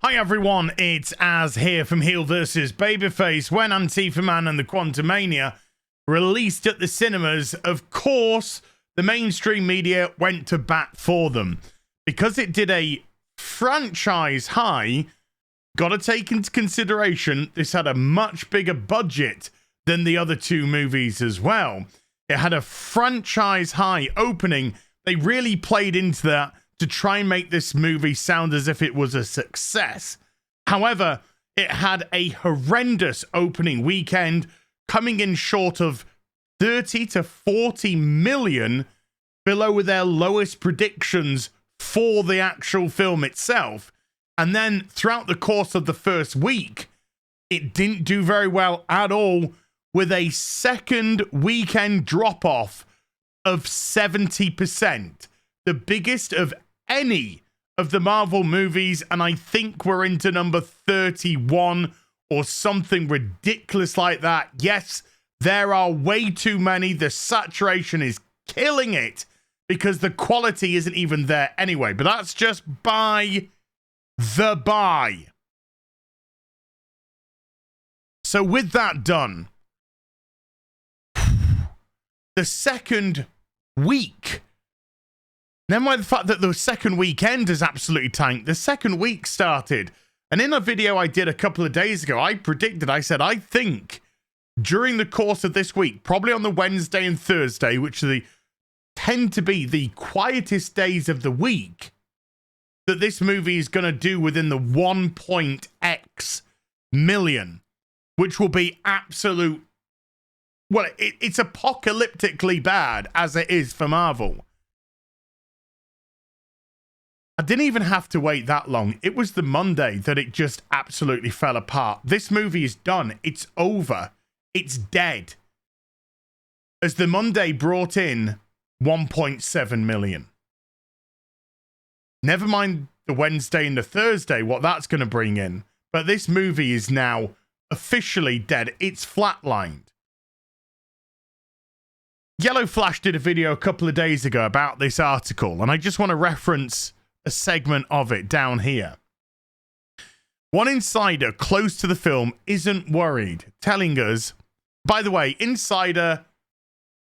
Hi everyone, it's Az here from HeelvsBabyface. When Antifa-Man and the Commiemaina released at the cinemas, of course, the mainstream media went to bat for them. Because it did a franchise high, gotta take into consideration, this had a much bigger budget than the other two movies as well. It had a franchise high opening. They really played into that to try and make this movie sound as if it was a success. However, it had a horrendous opening weekend, coming in short of 30 to 40 million below their lowest predictions for the actual film itself. And then throughout the course of the first week, it didn't do very well at all, with a second weekend drop-off of 70%. The biggest of any of the Marvel movies, and I think we're into number 31 or something ridiculous like that. Yes, there are way too many. The saturation is killing it because the quality isn't even there anyway. But that's just by the by. So with that done, the second week, never mind the fact that the second weekend is absolutely tanked, the second week started. And in a video I did a couple of days ago, I predicted, I said, I think during the course of this week, probably on the Wednesday and Thursday, which tend to be the quietest days of the week, that this movie is going to do within the 1.x million, which will be absolute, well, it's apocalyptically bad as it is for Marvel. I didn't even have to wait that long. It was the Monday that it just absolutely fell apart. This movie is done. It's over. It's dead. As the Monday brought in 1.7 million. Never mind the Wednesday and the Thursday, what that's going to bring in. But this movie is now officially dead. It's flatlined. Yellow Flash did a video a couple of days ago about this article, and I just want to reference a segment of it down here. One insider close to the film isn't worried, telling us, by the way, insider,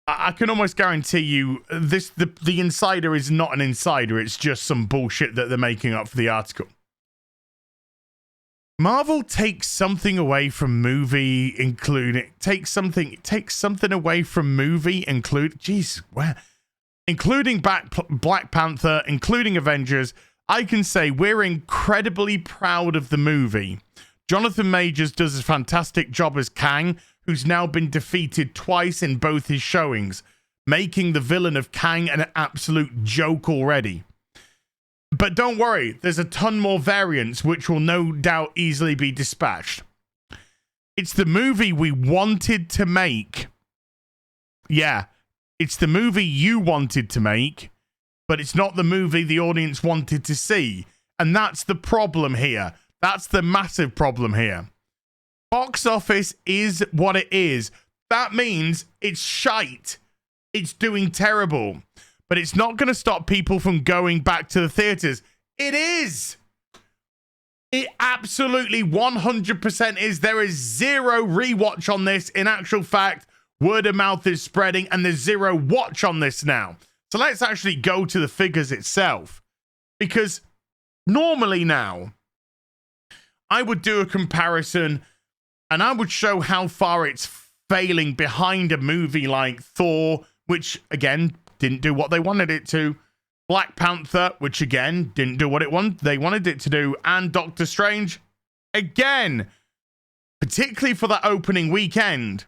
I can almost guarantee you the insider is not an insider, it's just some bullshit that they're making up for the article. Marvel takes something away from movie, including takes something away from movie, including Black Panther, including Avengers. I can say we're incredibly proud of the movie. Jonathan Majors does a fantastic job as Kang, who's now been defeated twice in both his showings, making the villain of Kang an absolute joke already. But don't worry, there's a ton more variants which will no doubt easily be dispatched. It's the movie we wanted to make. Yeah. It's the movie you wanted to make, but it's not the movie the audience wanted to see. And that's the problem here. That's the massive problem here. Box office is what it is. That means it's shite. It's doing terrible. But it's not going to stop people from going back to the theaters. It is. It absolutely 100% is. There is zero rewatch on this. In actual fact, word of mouth is spreading and there's zero watch on this now. So let's actually go to the figures itself. Because normally now, I would do a comparison and I would show how far it's failing behind a movie like Thor, which again, didn't do what they wanted it to. Black Panther, which again, didn't do what they wanted it to do. And Doctor Strange, again, particularly for that opening weekend,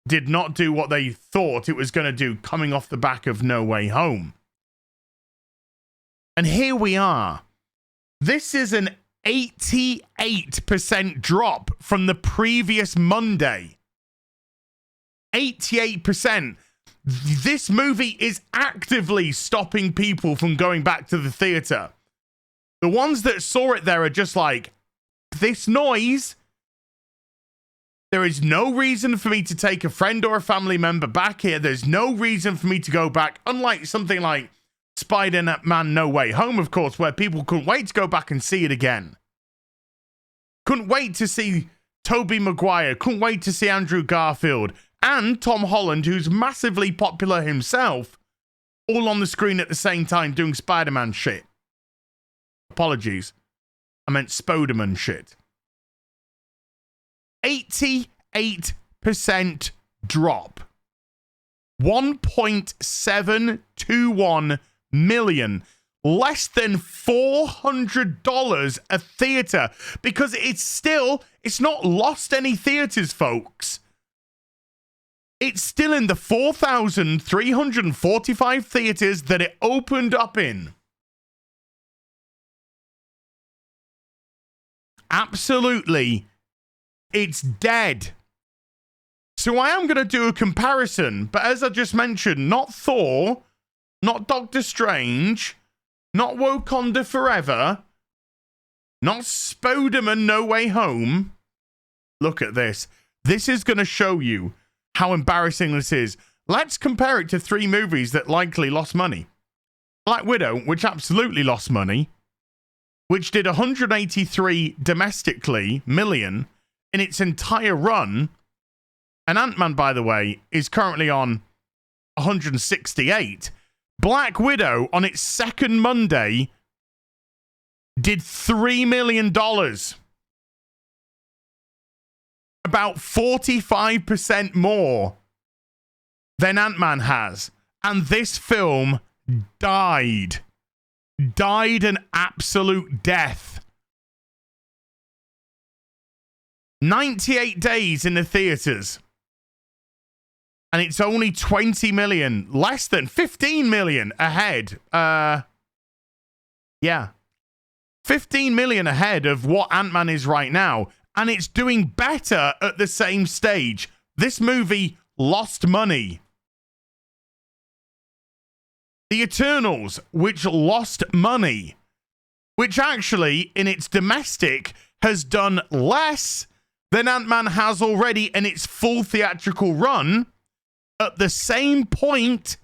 did not do what they thought it was going to do coming off the back of No Way Home. And here we are. This is an 88% drop from the previous Monday. 88%. This movie is actively stopping people from going back to the theater. The ones that saw it there are just like, this noise. There is no reason for me to take a friend or a family member back here. There's no reason for me to go back. Unlike something like Spider-Man No Way Home, of course, where people couldn't wait to go back and see it again. Couldn't wait to see Tobey Maguire. Couldn't wait to see Andrew Garfield and Tom Holland, who's massively popular himself, all on the screen at the same time doing Spider-Man shit. Apologies. I meant Spoderman shit. 88% drop. 1.721 million. Less than $400 a theater, because it's not lost any theaters, folks. It's still in the 4,345 theaters that it opened up in. Absolutely, it's dead. So I am going to do a comparison, but as I just mentioned, not Thor, not Doctor Strange, not Wakanda Forever, not Spoderman No Way Home. Look at this. This is going to show you how embarrassing this is. Let's compare it to 3 movies that likely lost money. Black Widow, which absolutely lost money, which did 183 domestically million in its entire run. And Ant-Man, by the way, is currently on 168. Black Widow, on its second Monday, did $3 million. About 45% more than Ant-Man has. And this film died. Died an absolute death. 98 days in the theaters. And it's only 20 million, less than 15 million ahead. Yeah. 15 million ahead of what Ant-Man is right now. And it's doing better at the same stage. This movie lost money. The Eternals, which lost money, which actually in its domestic has done less than Ant-Man has already in its full theatrical run, at the same point,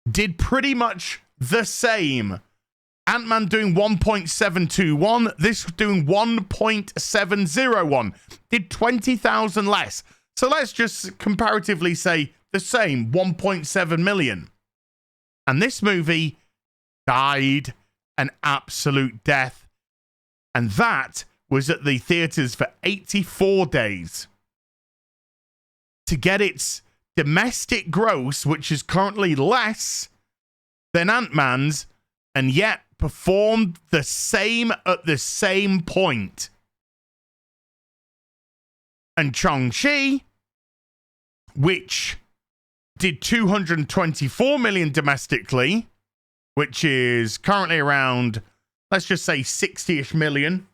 did pretty much the same. Ant-Man doing 1.721, this doing 1.701, did 20,000 less. So let's just comparatively say the same, 1.7 million. And this movie died an absolute death. And that was at the theaters for 84 days. To get its domestic gross, which is currently less than Ant-Man's, and yet performed the same at the same point. And Shang-Chi, which did 224 million domestically, which is currently around, let's just say 60-ish million,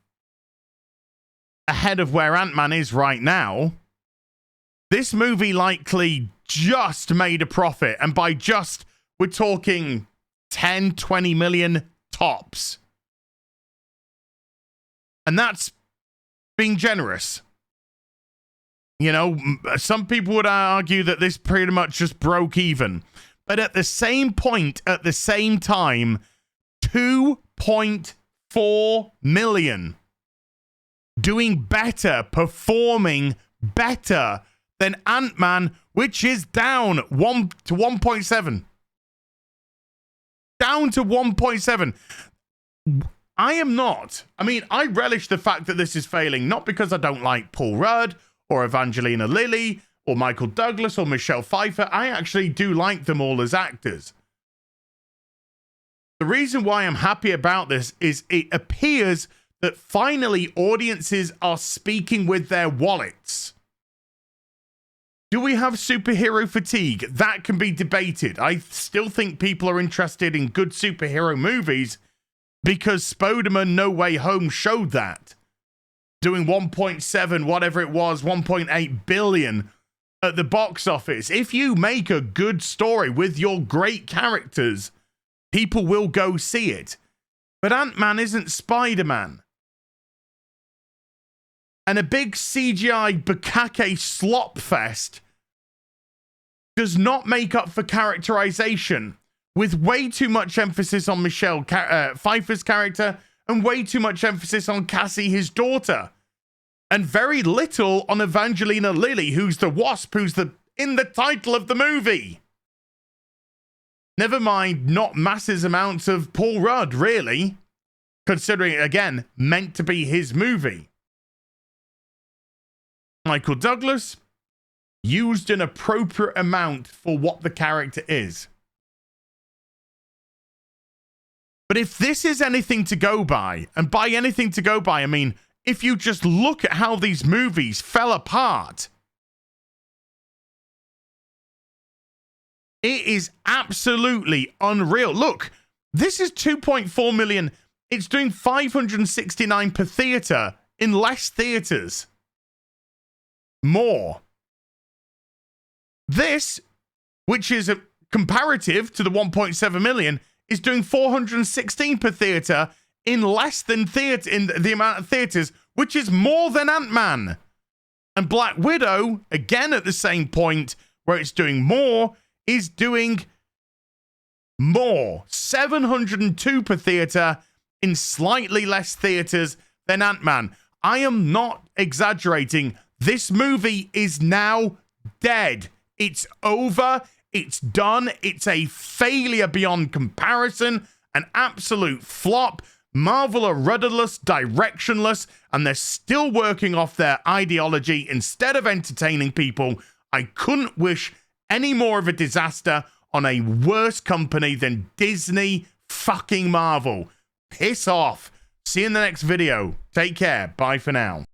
ahead of where Ant-Man is right now. This movie likely just made a profit. And by just, we're talking 10, 20 million tops. And that's being generous. You know, some people would argue that this pretty much just broke even. But at the same point, at the same time, 2.4 million. Doing better, performing better than Ant-Man, which is down 1 to 1.7. Down to 1.7. I relish the fact that this is failing, not because I don't like Paul Rudd or Evangelina Lilly or Michael Douglas or Michelle Pfeiffer. I actually do like them all as actors. The reason why I'm happy about this is it appears that finally audiences are speaking with their wallets. Do we have superhero fatigue? That can be debated. I still think people are interested in good superhero movies because Spoderman No Way Home showed that. Doing 1.7, whatever it was, 1.8 billion at the box office. If you make a good story with your great characters, people will go see it. But Ant-Man isn't Spider-Man. And a big CGI bukkake slop fest does not make up for characterization, with way too much emphasis on Michelle Pfeiffer's character and way too much emphasis on Cassie, his daughter, and very little on Evangelina Lilly, who's the Wasp, who's in the title of the movie. Never mind not massive amounts of Paul Rudd, really, considering it, again, meant to be his movie. Michael Douglas used an appropriate amount for what the character is. But if this is anything to go by, and by anything to go by, I mean, if you just look at how these movies fell apart, it is absolutely unreal. Look, this is 2.4 million. It's doing 569 per theater in less theaters. More. This, which is a comparative to the 1.7 million, is doing 416 per theater in less than in the amount of theaters, which is more than Ant-Man. And Black Widow, again at the same point where it's doing more, is doing more. 702 per theater in slightly less theaters than Ant-Man. I am not exaggerating. This movie is now dead. It's over. It's done. It's a failure beyond comparison. An absolute flop. Marvel are rudderless, directionless, and they're still working off their ideology instead of entertaining people. I couldn't wish any more of a disaster on a worse company than Disney fucking Marvel. Piss off. See you in the next video. Take care. Bye for now.